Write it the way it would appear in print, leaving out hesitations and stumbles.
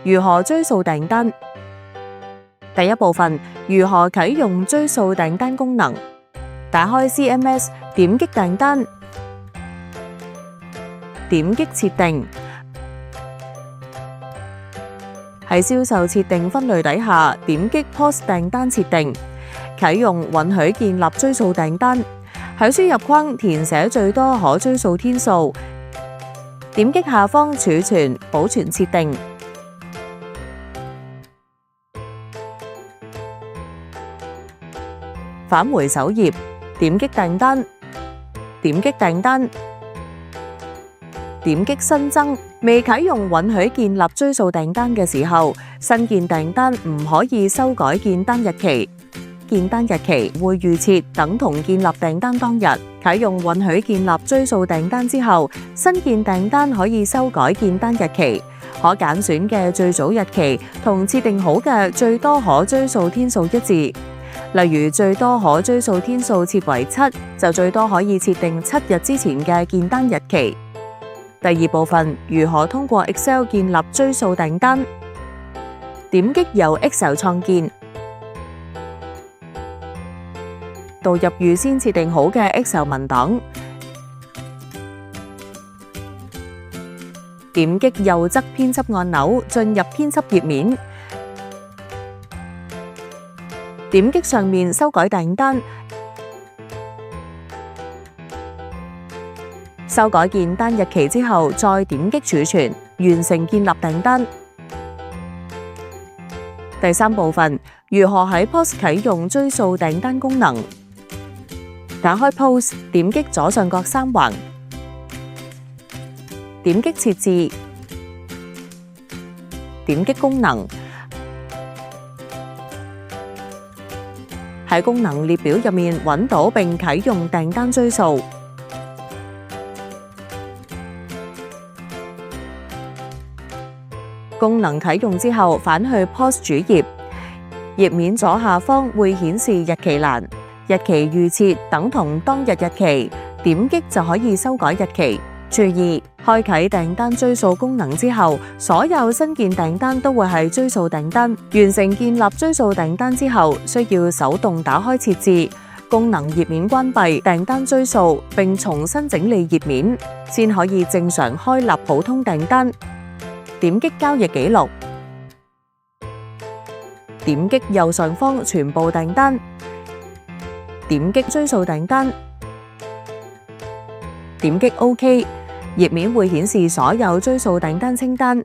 如何追溯訂單？第一部分，如何啟用追溯訂單功能？打開 CMS， 點擊訂單，點擊設定。喺銷售設定分類底下，點擊 POS 訂單設定，啟用允許建立追溯訂單。喺輸入框填寫最多可追溯天數，點擊下方儲存保存設定。返回首頁，點擊訂單，點擊訂單，點擊新增。未啟用允許建立追溯訂單嘅時候，新建訂單唔可以修改建單日期。建單日期會預設等同建立訂單當日。啟用允許建立追溯訂單之後，新建訂單可以修改建單日期，可揀選嘅最早日期同設定好嘅最多可追溯天數一致。例如最多可追溯天數設為7，就最多可以設定7日之前嘅建單日期。第二部分，如何通過 Excel 建立追溯訂單？點擊由 Excel 創建，導入預先設定好嘅 Excel 文檔，點擊右側編輯按鈕進入編輯頁面，點擊上面修改訂單，修改建單日期之後，再點擊儲存，完成建立訂單。第三部分，如何喺 POS 啟用追溯訂單功能？打開 POS， 點擊左上角3橫，點擊設置，點擊功能。喺功能列表入面揾到並啟用訂單追溯。功能啟用之後，返去 POS 主頁，頁面左下方會顯示日期欄，日期預設等同當日日期，點擊就可以修改日期。注意，開啟訂單追溯功能之後，所有新建訂單都會係追溯訂單。完成建立追溯訂單之後，需要手動打開設置，功能頁面關閉訂單追溯，並重新整理頁面，先可以正常開立普通訂單。點擊交易記錄，點擊右上方全部訂單，點擊追溯訂單，點擊OK，頁面會顯示所有追溯訂單清單。